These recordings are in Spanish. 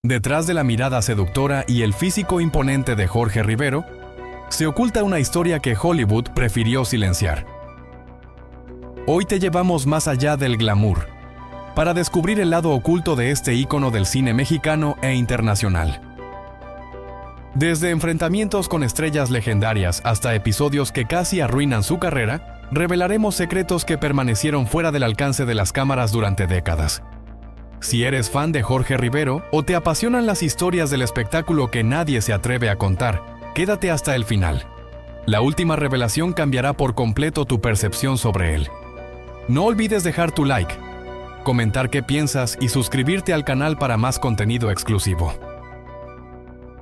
Detrás de la mirada seductora y el físico imponente de Jorge Rivero, se oculta una historia que Hollywood prefirió silenciar. Hoy te llevamos más allá del glamour, para descubrir el lado oculto de este ícono del cine mexicano e internacional. Desde enfrentamientos con estrellas legendarias hasta episodios que casi arruinan su carrera, revelaremos secretos que permanecieron fuera del alcance de las cámaras durante décadas. Si eres fan de Jorge Rivero o te apasionan las historias del espectáculo que nadie se atreve a contar, quédate hasta el final. La última revelación cambiará por completo tu percepción sobre él. No olvides dejar tu like, comentar qué piensas y suscribirte al canal para más contenido exclusivo.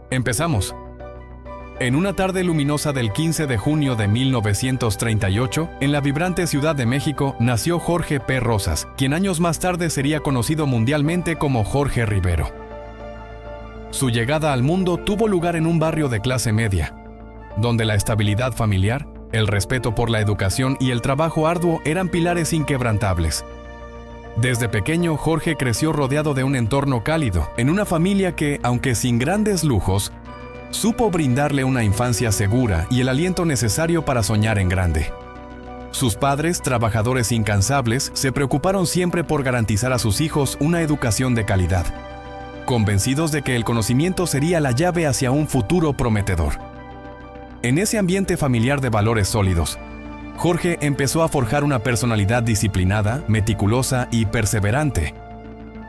Empezamos. En una tarde luminosa del 15 de junio de 1938, en la vibrante Ciudad de México, nació Jorge P. Rosas, quien años más tarde sería conocido mundialmente como Jorge Rivero. Su llegada al mundo tuvo lugar en un barrio de clase media, donde la estabilidad familiar, el respeto por la educación y el trabajo arduo eran pilares inquebrantables. Desde pequeño, Jorge creció rodeado de un entorno cálido, en una familia que, aunque sin grandes lujos, supo brindarle una infancia segura y el aliento necesario para soñar en grande. Sus padres, trabajadores incansables, se preocuparon siempre por garantizar a sus hijos una educación de calidad, convencidos de que el conocimiento sería la llave hacia un futuro prometedor. En ese ambiente familiar de valores sólidos, Jorge empezó a forjar una personalidad disciplinada, meticulosa y perseverante,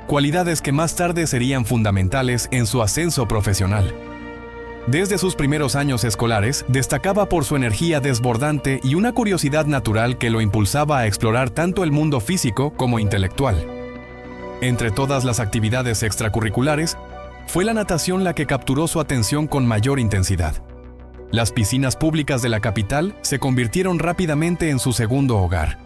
cualidades que más tarde serían fundamentales en su ascenso profesional. Desde sus primeros años escolares, destacaba por su energía desbordante y una curiosidad natural que lo impulsaba a explorar tanto el mundo físico como intelectual. Entre todas las actividades extracurriculares, fue la natación la que capturó su atención con mayor intensidad. Las piscinas públicas de la capital se convirtieron rápidamente en su segundo hogar.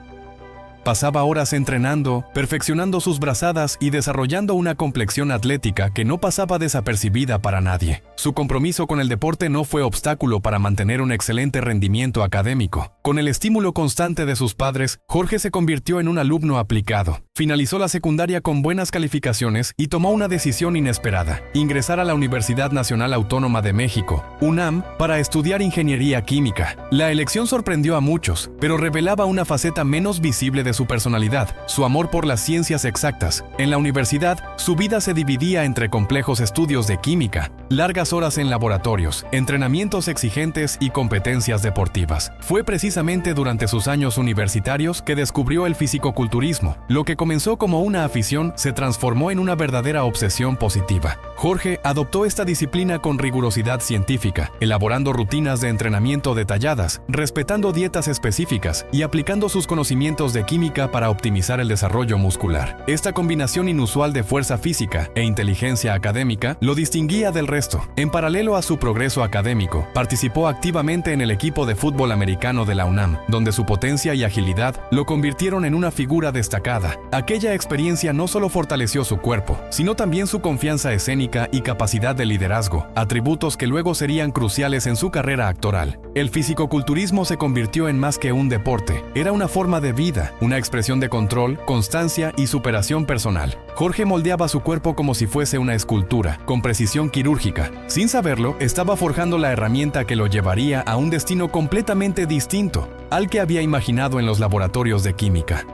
Pasaba horas entrenando, perfeccionando sus brazadas y desarrollando una complexión atlética que no pasaba desapercibida para nadie. Su compromiso con el deporte no fue obstáculo para mantener un excelente rendimiento académico. Con el estímulo constante de sus padres, Jorge se convirtió en un alumno aplicado. Finalizó la secundaria con buenas calificaciones y tomó una decisión inesperada: ingresar a la Universidad Nacional Autónoma de México, UNAM, para estudiar ingeniería química. La elección sorprendió a muchos, pero revelaba una faceta menos visible de su personalidad, su amor por las ciencias exactas. En la universidad, su vida se dividía entre complejos estudios de química, largas horas en laboratorios, entrenamientos exigentes y competencias deportivas. Fue precisamente durante sus años universitarios que descubrió el fisicoculturismo. Lo que comenzó como una afición se transformó en una verdadera obsesión positiva. Jorge adoptó esta disciplina con rigurosidad científica, elaborando rutinas de entrenamiento detalladas, respetando dietas específicas y aplicando sus conocimientos de química para optimizar el desarrollo muscular. Esta combinación inusual de fuerza física e inteligencia académica lo distinguía del resto. En paralelo a su progreso académico, participó activamente en el equipo de fútbol americano de la UNAM, donde su potencia y agilidad lo convirtieron en una figura destacada. Aquella experiencia no solo fortaleció su cuerpo, sino también su confianza escénica y capacidad de liderazgo, atributos que luego serían cruciales en su carrera actoral. El fisicoculturismo se convirtió en más que un deporte, era una forma de vida, una expresión de control, constancia y superación personal. Jorge moldeaba su cuerpo como si fuese una escultura, con precisión quirúrgica. Sin saberlo, estaba forjando la herramienta que lo llevaría a un destino completamente distinto al que había imaginado en los laboratorios de química.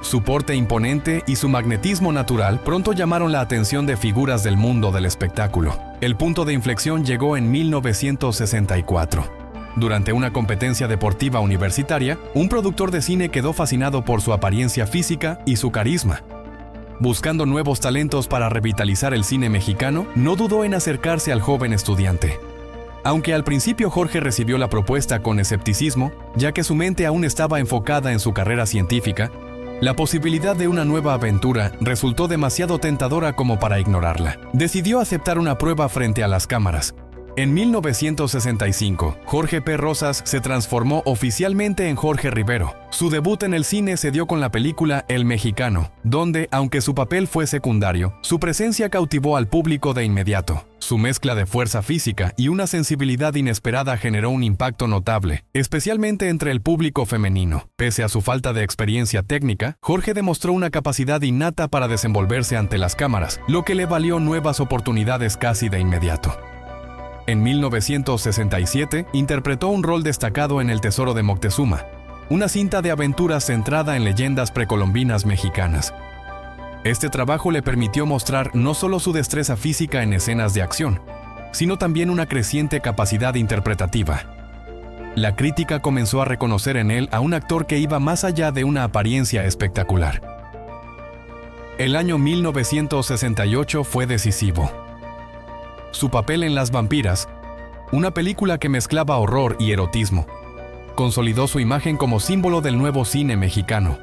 Su porte imponente y su magnetismo natural pronto llamaron la atención de figuras del mundo del espectáculo. El punto de inflexión llegó en 1964. Durante una competencia deportiva universitaria, un productor de cine quedó fascinado por su apariencia física y su carisma. Buscando nuevos talentos para revitalizar el cine mexicano, no dudó en acercarse al joven estudiante. Aunque al principio Jorge recibió la propuesta con escepticismo, ya que su mente aún estaba enfocada en su carrera científica, la posibilidad de una nueva aventura resultó demasiado tentadora como para ignorarla. Decidió aceptar una prueba frente a las cámaras. En 1965, Jorge P. Rosas se transformó oficialmente en Jorge Rivero. Su debut en el cine se dio con la película El Mexicano, donde, aunque su papel fue secundario, su presencia cautivó al público de inmediato. Su Su mezcla de fuerza física y una sensibilidad inesperada generó un impacto notable, especialmente entre el público femenino. Pese a su falta de experiencia técnica, Jorge demostró una capacidad innata para desenvolverse ante las cámaras, lo que le valió nuevas oportunidades casi de inmediato. En 1967, interpretó un rol destacado en El Tesoro de Moctezuma, una cinta de aventuras centrada en leyendas precolombinas mexicanas. Este trabajo le permitió mostrar no solo su destreza física en escenas de acción, sino también una creciente capacidad interpretativa. La crítica comenzó a reconocer en él a un actor que iba más allá de una apariencia espectacular. El año 1968 fue decisivo. Su papel en Las Vampiras, una película que mezclaba horror y erotismo, consolidó su imagen como símbolo del nuevo cine mexicano.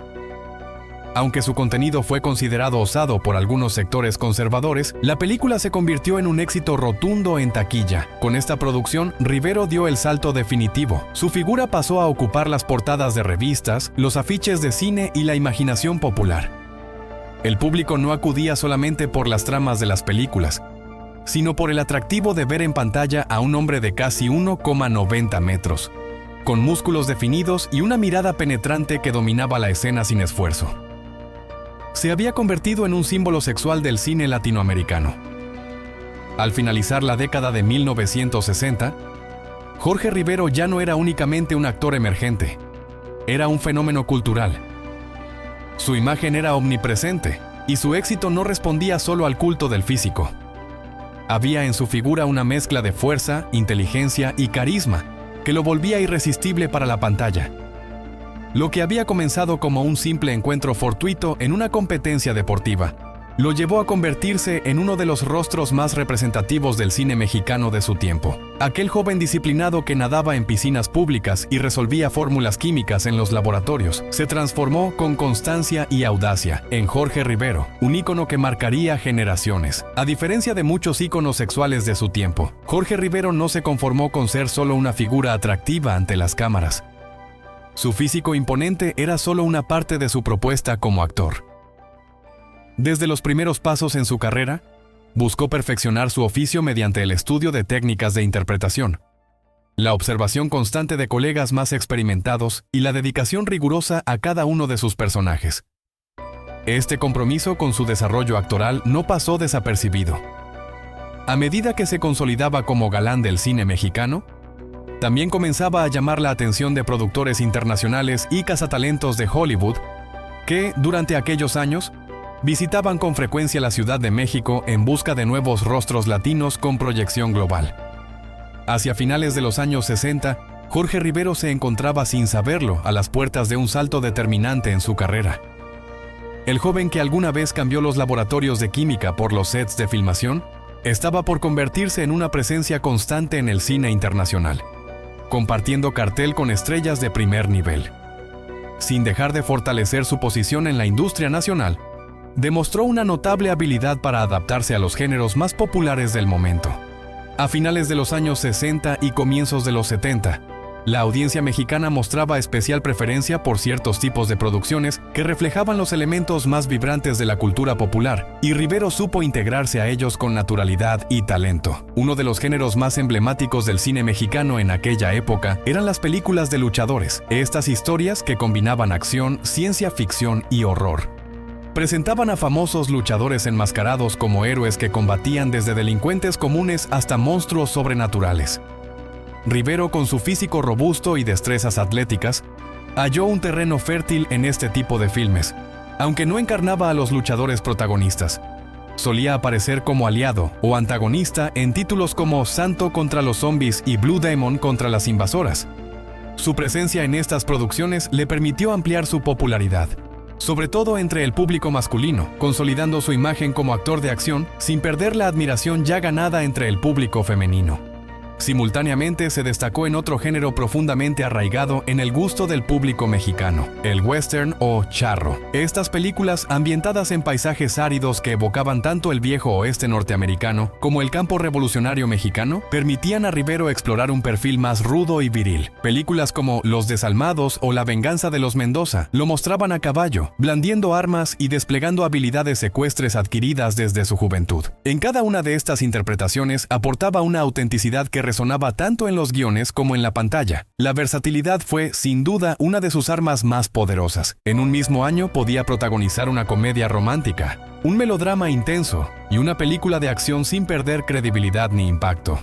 Aunque su contenido fue considerado osado por algunos sectores conservadores, la película se convirtió en un éxito rotundo en taquilla. Con esta producción, Rivero dio el salto definitivo. Su figura pasó a ocupar las portadas de revistas, los afiches de cine y la imaginación popular. El público no acudía solamente por las tramas de las películas, sino por el atractivo de ver en pantalla a un hombre de casi 1,90 metros, con músculos definidos y una mirada penetrante que dominaba la escena sin esfuerzo. Se había convertido en un símbolo sexual del cine latinoamericano. Al finalizar la década de 1960, Jorge Rivero ya no era únicamente un actor emergente, era un fenómeno cultural. Su imagen era omnipresente y su éxito no respondía solo al culto del físico. Había en su figura una mezcla de fuerza, inteligencia y carisma que lo volvía irresistible para la pantalla. Lo que había comenzado como un simple encuentro fortuito en una competencia deportiva, lo llevó a convertirse en uno de los rostros más representativos del cine mexicano de su tiempo. Aquel joven disciplinado que nadaba en piscinas públicas y resolvía fórmulas químicas en los laboratorios, se transformó con constancia y audacia en Jorge Rivero, un ícono que marcaría generaciones. A diferencia de muchos íconos sexuales de su tiempo, Jorge Rivero no se conformó con ser solo una figura atractiva ante las cámaras. Su físico imponente era solo una parte de su propuesta como actor. Desde los primeros pasos en su carrera, buscó perfeccionar su oficio mediante el estudio de técnicas de interpretación, la observación constante de colegas más experimentados y la dedicación rigurosa a cada uno de sus personajes. Este compromiso con su desarrollo actoral no pasó desapercibido. A medida que se consolidaba como galán del cine mexicano, también comenzaba a llamar la atención de productores internacionales y cazatalentos de Hollywood que, durante aquellos años, visitaban con frecuencia la Ciudad de México en busca de nuevos rostros latinos con proyección global. Hacia finales de los años 60, Jorge Rivero se encontraba sin saberlo a las puertas de un salto determinante en su carrera. El joven que alguna vez cambió los laboratorios de química por los sets de filmación, estaba por convertirse en una presencia constante en el cine internacional, compartiendo cartel con estrellas de primer nivel. Sin dejar de fortalecer su posición en la industria nacional, demostró una notable habilidad para adaptarse a los géneros más populares del momento. A finales de los años 60 y comienzos de los 70, la audiencia mexicana mostraba especial preferencia por ciertos tipos de producciones que reflejaban los elementos más vibrantes de la cultura popular, y Rivero supo integrarse a ellos con naturalidad y talento. Uno de los géneros más emblemáticos del cine mexicano en aquella época eran las películas de luchadores. Estas historias, que combinaban acción, ciencia ficción y horror, presentaban a famosos luchadores enmascarados como héroes que combatían desde delincuentes comunes hasta monstruos sobrenaturales. Rivero, con su físico robusto y destrezas atléticas, halló un terreno fértil en este tipo de filmes. Aunque no encarnaba a los luchadores protagonistas, solía aparecer como aliado o antagonista en títulos como Santo contra los zombies y Blue Demon contra las invasoras. Su presencia en estas producciones le permitió ampliar su popularidad, sobre todo entre el público masculino, consolidando su imagen como actor de acción sin perder la admiración ya ganada entre el público femenino. Simultáneamente se destacó en otro género profundamente arraigado en el gusto del público mexicano, el western o charro. Estas películas, ambientadas en paisajes áridos que evocaban tanto el viejo oeste norteamericano como el campo revolucionario mexicano, permitían a Rivero explorar un perfil más rudo y viril. Películas como Los Desalmados o La venganza de los Mendoza lo mostraban a caballo, blandiendo armas y desplegando habilidades ecuestres adquiridas desde su juventud. En cada una de estas interpretaciones aportaba una autenticidad que resonaba tanto en los guiones como en la pantalla. La versatilidad fue, sin duda, una de sus armas más poderosas. En un mismo año podía protagonizar una comedia romántica, un melodrama intenso y una película de acción sin perder credibilidad ni impacto.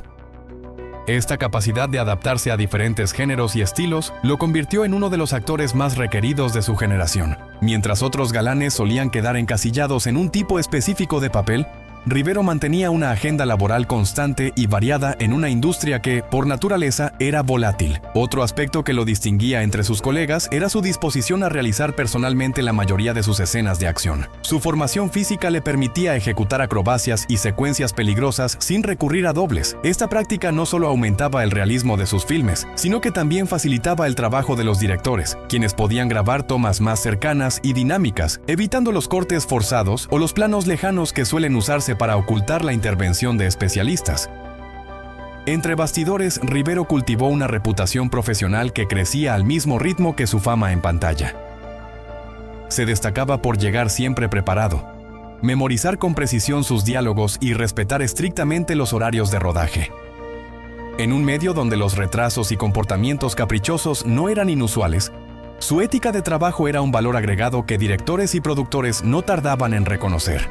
Esta capacidad de adaptarse a diferentes géneros y estilos lo convirtió en uno de los actores más requeridos de su generación. Mientras otros galanes solían quedar encasillados en un tipo específico de papel, Rivero mantenía una agenda laboral constante y variada en una industria que, por naturaleza, era volátil. Otro aspecto que lo distinguía entre sus colegas era su disposición a realizar personalmente la mayoría de sus escenas de acción. Su formación física le permitía ejecutar acrobacias y secuencias peligrosas sin recurrir a dobles. Esta práctica no solo aumentaba el realismo de sus filmes, sino que también facilitaba el trabajo de los directores, quienes podían grabar tomas más cercanas y dinámicas, evitando los cortes forzados o los planos lejanos que suelen usarse para ocultar la intervención de especialistas. Entre bastidores, Rivero cultivó una reputación profesional que crecía al mismo ritmo que su fama en pantalla. Se destacaba por llegar siempre preparado, memorizar con precisión sus diálogos y respetar estrictamente los horarios de rodaje. En un medio donde los retrasos y comportamientos caprichosos no eran inusuales, su ética de trabajo era un valor agregado que directores y productores no tardaban en reconocer.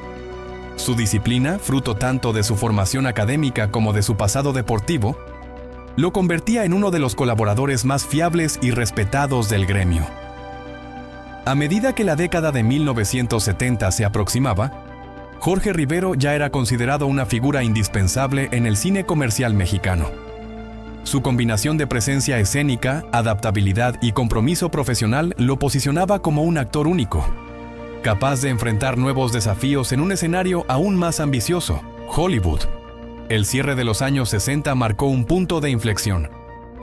Su disciplina, fruto tanto de su formación académica como de su pasado deportivo, lo convertía en uno de los colaboradores más fiables y respetados del gremio. A medida que la década de 1970 se aproximaba, Jorge Rivero ya era considerado una figura indispensable en el cine comercial mexicano. Su combinación de presencia escénica, adaptabilidad y compromiso profesional lo posicionaba como un actor único, capaz de enfrentar nuevos desafíos en un escenario aún más ambicioso, Hollywood. El cierre de los años 60 marcó un punto de inflexión.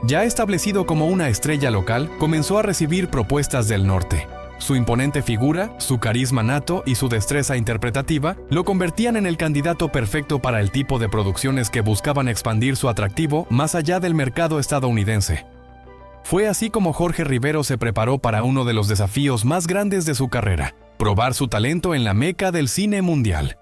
Ya establecido como una estrella local, comenzó a recibir propuestas del norte. Su imponente figura, su carisma nato y su destreza interpretativa lo convertían en el candidato perfecto para el tipo de producciones que buscaban expandir su atractivo más allá del mercado estadounidense. Fue así como Jorge Rivero se preparó para uno de los desafíos más grandes de su carrera: probar su talento en la meca del cine mundial.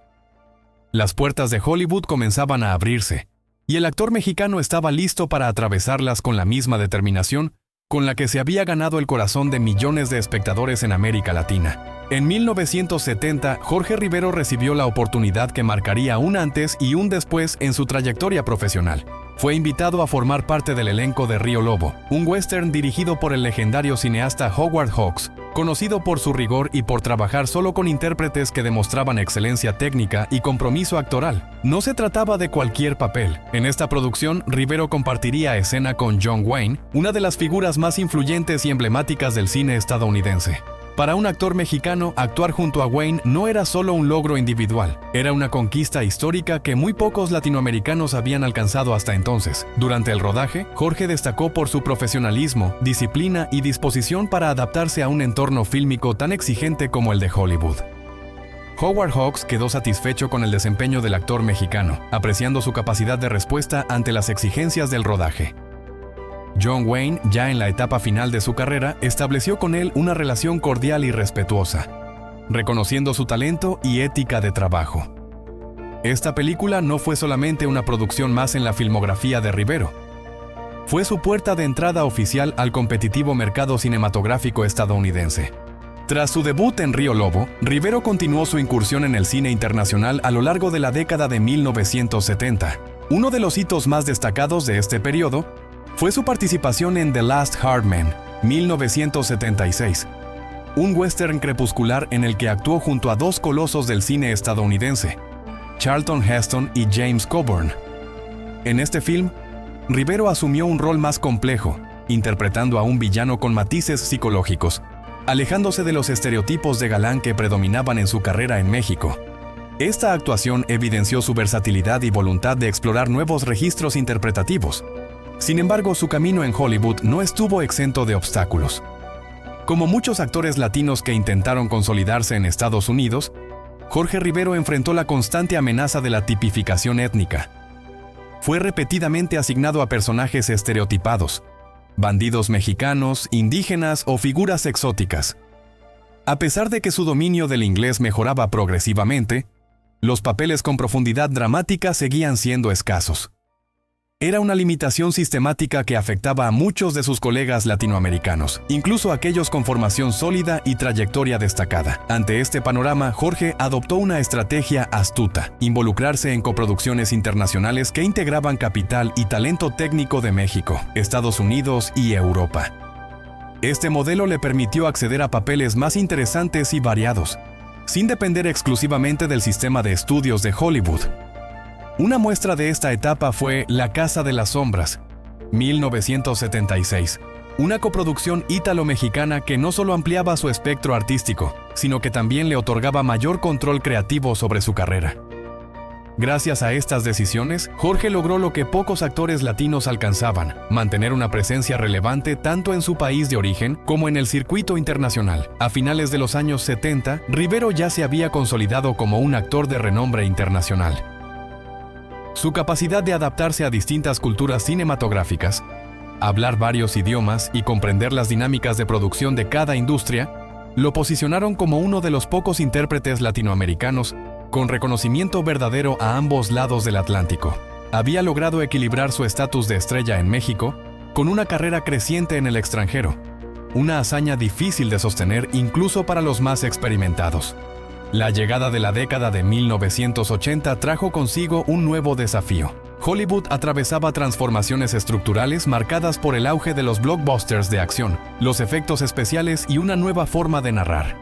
Las puertas de Hollywood comenzaban a abrirse, y el actor mexicano estaba listo para atravesarlas con la misma determinación con la que se había ganado el corazón de millones de espectadores en América Latina. En 1970, Jorge Rivero recibió la oportunidad que marcaría un antes y un después en su trayectoria profesional. Fue invitado a formar parte del elenco de Río Lobo, un western dirigido por el legendario cineasta Howard Hawks, conocido por su rigor y por trabajar solo con intérpretes que demostraban excelencia técnica y compromiso actoral. No se trataba de cualquier papel. En esta producción, Rivero compartiría escena con John Wayne, una de las figuras más influyentes y emblemáticas del cine estadounidense. Para un actor mexicano, actuar junto a Wayne no era solo un logro individual, era una conquista histórica que muy pocos latinoamericanos habían alcanzado hasta entonces. Durante el rodaje, Jorge destacó por su profesionalismo, disciplina y disposición para adaptarse a un entorno fílmico tan exigente como el de Hollywood. Howard Hawks quedó satisfecho con el desempeño del actor mexicano, apreciando su capacidad de respuesta ante las exigencias del rodaje. John Wayne, ya en la etapa final de su carrera, estableció con él una relación cordial y respetuosa, reconociendo su talento y ética de trabajo. Esta película no fue solamente una producción más en la filmografía de Rivero. Fue su puerta de entrada oficial al competitivo mercado cinematográfico estadounidense. Tras su debut en Río Lobo, Rivero continuó su incursión en el cine internacional a lo largo de la década de 1970. Uno de los hitos más destacados de este periodo fue su participación en The Last Hard Man, 1976, un western crepuscular en el que actuó junto a dos colosos del cine estadounidense, Charlton Heston y James Coburn. En este film, Rivero asumió un rol más complejo, interpretando a un villano con matices psicológicos, alejándose de los estereotipos de galán que predominaban en su carrera en México. Esta actuación evidenció su versatilidad y voluntad de explorar nuevos registros interpretativos, Sin embargo, su camino en Hollywood no estuvo exento de obstáculos. Como muchos actores latinos que intentaron consolidarse en Estados Unidos, Jorge Rivero enfrentó la constante amenaza de la tipificación étnica. Fue repetidamente asignado a personajes estereotipados, bandidos mexicanos, indígenas o figuras exóticas. A pesar de que su dominio del inglés mejoraba progresivamente, los papeles con profundidad dramática seguían siendo escasos. Era una limitación sistemática que afectaba a muchos de sus colegas latinoamericanos, incluso aquellos con formación sólida y trayectoria destacada. Ante este panorama, Jorge adoptó una estrategia astuta: involucrarse en coproducciones internacionales que integraban capital y talento técnico de México, Estados Unidos y Europa. Este modelo le permitió acceder a papeles más interesantes y variados, sin depender exclusivamente del sistema de estudios de Hollywood. Una muestra de esta etapa fue La Casa de las Sombras, 1976, una coproducción ítalo-mexicana que no solo ampliaba su espectro artístico, sino que también le otorgaba mayor control creativo sobre su carrera. Gracias a estas decisiones, Jorge logró lo que pocos actores latinos alcanzaban: mantener una presencia relevante tanto en su país de origen como en el circuito internacional. A finales de los años 70, Rivero ya se había consolidado como un actor de renombre internacional. Su capacidad de adaptarse a distintas culturas cinematográficas, hablar varios idiomas y comprender las dinámicas de producción de cada industria, lo posicionaron como uno de los pocos intérpretes latinoamericanos con reconocimiento verdadero a ambos lados del Atlántico. Había logrado equilibrar su estatus de estrella en México con una carrera creciente en el extranjero, una hazaña difícil de sostener incluso para los más experimentados. La llegada de la década de 1980 trajo consigo un nuevo desafío. Hollywood atravesaba transformaciones estructurales marcadas por el auge de los blockbusters de acción, los efectos especiales y una nueva forma de narrar.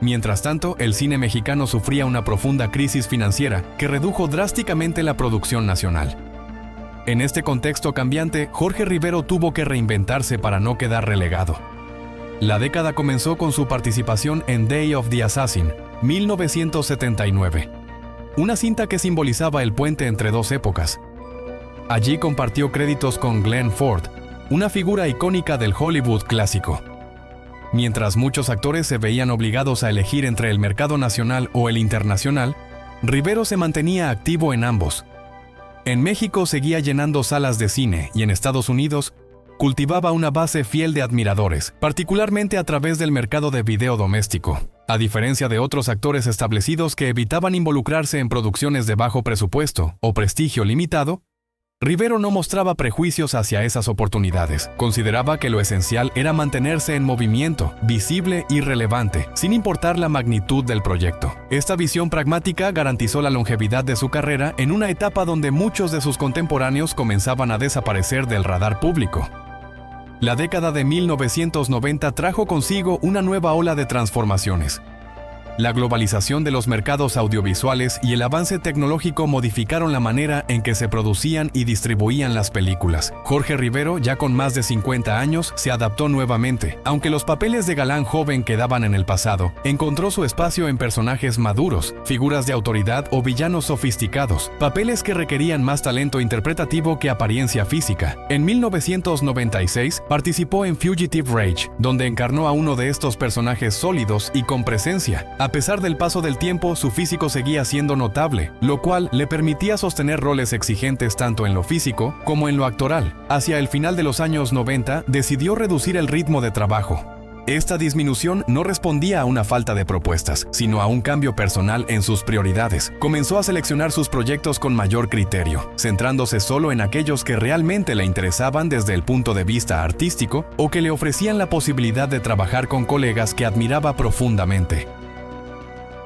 Mientras tanto, el cine mexicano sufría una profunda crisis financiera que redujo drásticamente la producción nacional. En este contexto cambiante, Jorge Rivero tuvo que reinventarse para no quedar relegado. La década comenzó con su participación en Day of the Assassin, 1979, una cinta que simbolizaba el puente entre dos épocas. Allí compartió créditos con Glenn Ford, una figura icónica del Hollywood clásico. Mientras muchos actores se veían obligados a elegir entre el mercado nacional o el internacional, Rivero se mantenía activo en ambos. En México seguía llenando salas de cine y en Estados Unidos cultivaba una base fiel de admiradores, particularmente a través del mercado de video doméstico. A diferencia de otros actores establecidos que evitaban involucrarse en producciones de bajo presupuesto o prestigio limitado, Rivero no mostraba prejuicios hacia esas oportunidades. Consideraba que lo esencial era mantenerse en movimiento, visible y relevante, sin importar la magnitud del proyecto. Esta visión pragmática garantizó la longevidad de su carrera en una etapa donde muchos de sus contemporáneos comenzaban a desaparecer del radar público. La década de 1990 trajo consigo una nueva ola de transformaciones. La globalización de los mercados audiovisuales y el avance tecnológico modificaron la manera en que se producían y distribuían las películas. Jorge Rivero, ya con más de 50 años, se adaptó nuevamente. Aunque los papeles de galán joven quedaban en el pasado, encontró su espacio en personajes maduros, figuras de autoridad o villanos sofisticados, papeles que requerían más talento interpretativo que apariencia física. En 1996 participó en Fugitive Rage, donde encarnó a uno de estos personajes sólidos y con presencia. A pesar del paso del tiempo, su físico seguía siendo notable, lo cual le permitía sostener roles exigentes tanto en lo físico como en lo actoral. Hacia el final de los años 90, decidió reducir el ritmo de trabajo. Esta disminución no respondía a una falta de propuestas, sino a un cambio personal en sus prioridades. Comenzó a seleccionar sus proyectos con mayor criterio, centrándose solo en aquellos que realmente le interesaban desde el punto de vista artístico o que le ofrecían la posibilidad de trabajar con colegas que admiraba profundamente.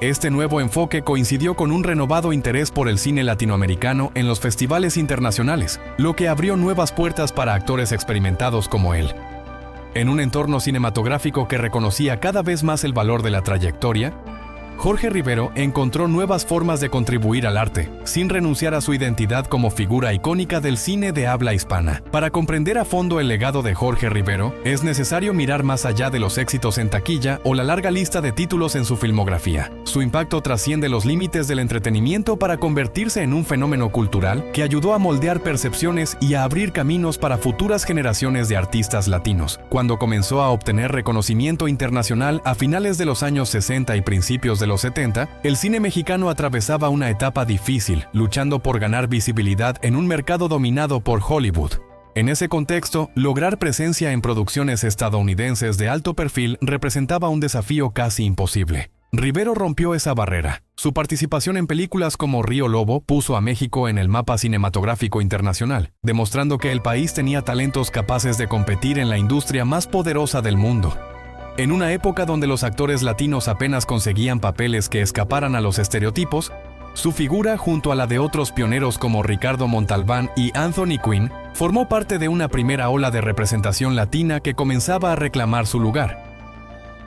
Este nuevo enfoque coincidió con un renovado interés por el cine latinoamericano en los festivales internacionales, lo que abrió nuevas puertas para actores experimentados como él. En un entorno cinematográfico que reconocía cada vez más el valor de la trayectoria, Jorge Rivero encontró nuevas formas de contribuir al arte, sin renunciar a su identidad como figura icónica del cine de habla hispana. Para comprender a fondo el legado de Jorge Rivero, es necesario mirar más allá de los éxitos en taquilla o la larga lista de títulos en su filmografía. Su impacto trasciende los límites del entretenimiento para convertirse en un fenómeno cultural que ayudó a moldear percepciones y a abrir caminos para futuras generaciones de artistas latinos. Cuando comenzó a obtener reconocimiento internacional a finales de los años 60 y principios de los 70, el cine mexicano atravesaba una etapa difícil, luchando por ganar visibilidad en un mercado dominado por Hollywood. En ese contexto, lograr presencia en producciones estadounidenses de alto perfil representaba un desafío casi imposible. Rivero rompió esa barrera. Su participación en películas como Río Lobo puso a México en el mapa cinematográfico internacional, demostrando que el país tenía talentos capaces de competir en la industria más poderosa del mundo. En una época donde los actores latinos apenas conseguían papeles que escaparan a los estereotipos, su figura, junto a la de otros pioneros como Ricardo Montalbán y Anthony Quinn, formó parte de una primera ola de representación latina que comenzaba a reclamar su lugar.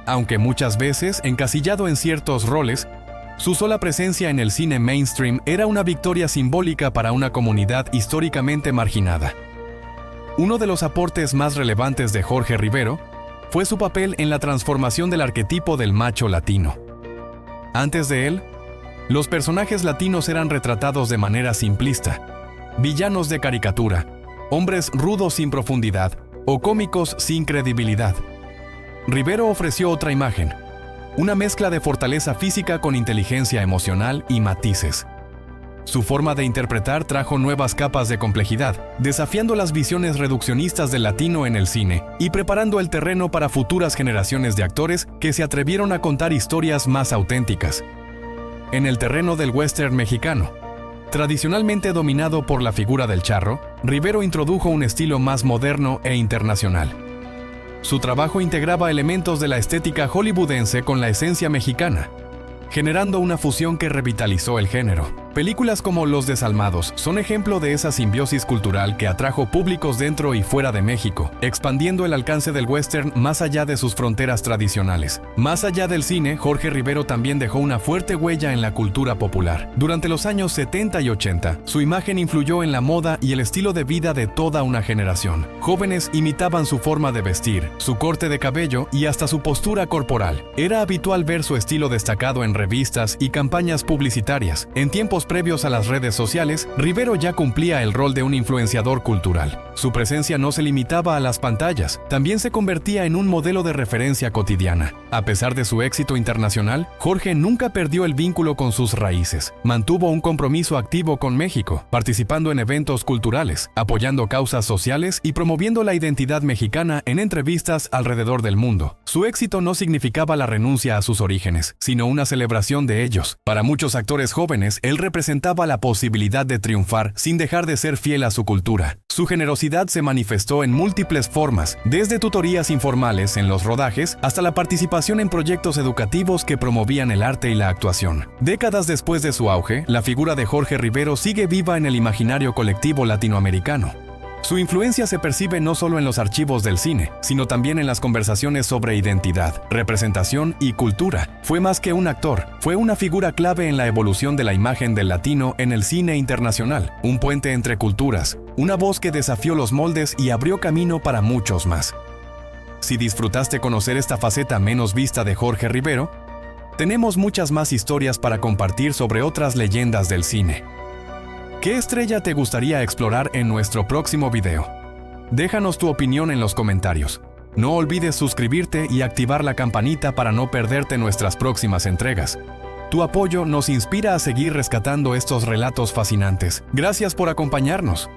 Aunque muchas veces encasillado en ciertos roles, su sola presencia en el cine mainstream era una victoria simbólica para una comunidad históricamente marginada. Uno de los aportes más relevantes de Jorge Rivero fue su papel en la transformación del arquetipo del macho latino. Antes de él, los personajes latinos eran retratados de manera simplista, villanos de caricatura, hombres rudos sin profundidad o cómicos sin credibilidad. Rivero ofreció otra imagen, una mezcla de fortaleza física con inteligencia emocional y matices. Su forma de interpretar trajo nuevas capas de complejidad, desafiando las visiones reduccionistas del latino en el cine y preparando el terreno para futuras generaciones de actores que se atrevieron a contar historias más auténticas. En el terreno del western mexicano, tradicionalmente dominado por la figura del charro, Rivero introdujo un estilo más moderno e internacional. Su trabajo integraba elementos de la estética hollywoodense con la esencia mexicana, generando una fusión que revitalizó el género. Películas como Los Desalmados son ejemplo de esa simbiosis cultural que atrajo públicos dentro y fuera de México, expandiendo el alcance del western más allá de sus fronteras tradicionales. Más allá del cine, Jorge Rivero también dejó una fuerte huella en la cultura popular. Durante los años 70 y 80, su imagen influyó en la moda y el estilo de vida de toda una generación. Jóvenes imitaban su forma de vestir, su corte de cabello y hasta su postura corporal. Era habitual ver su estilo destacado en revistas y campañas publicitarias. En tiempos previos a las redes sociales, Rivero ya cumplía el rol de un influenciador cultural. Su presencia no se limitaba a las pantallas, también se convertía en un modelo de referencia cotidiana. A pesar de su éxito internacional, Jorge nunca perdió el vínculo con sus raíces. Mantuvo un compromiso activo con México, participando en eventos culturales, apoyando causas sociales y promoviendo la identidad mexicana en entrevistas alrededor del mundo. Su éxito no significaba la renuncia a sus orígenes, sino una celebración de ellos. Para muchos actores jóvenes, él representaba la posibilidad de triunfar sin dejar de ser fiel a su cultura. Su generosidad se manifestó en múltiples formas, desde tutorías informales en los rodajes hasta la participación en proyectos educativos que promovían el arte y la actuación. Décadas después de su auge, la figura de Jorge Rivero sigue viva en el imaginario colectivo latinoamericano. Su influencia se percibe no solo en los archivos del cine, sino también en las conversaciones sobre identidad, representación y cultura. Fue más que un actor, fue una figura clave en la evolución de la imagen del latino en el cine internacional, un puente entre culturas, una voz que desafió los moldes y abrió camino para muchos más. Si disfrutaste conocer esta faceta menos vista de Jorge Rivero, tenemos muchas más historias para compartir sobre otras leyendas del cine. ¿Qué estrella te gustaría explorar en nuestro próximo video? Déjanos tu opinión en los comentarios. No olvides suscribirte y activar la campanita para no perderte nuestras próximas entregas. Tu apoyo nos inspira a seguir rescatando estos relatos fascinantes. Gracias por acompañarnos.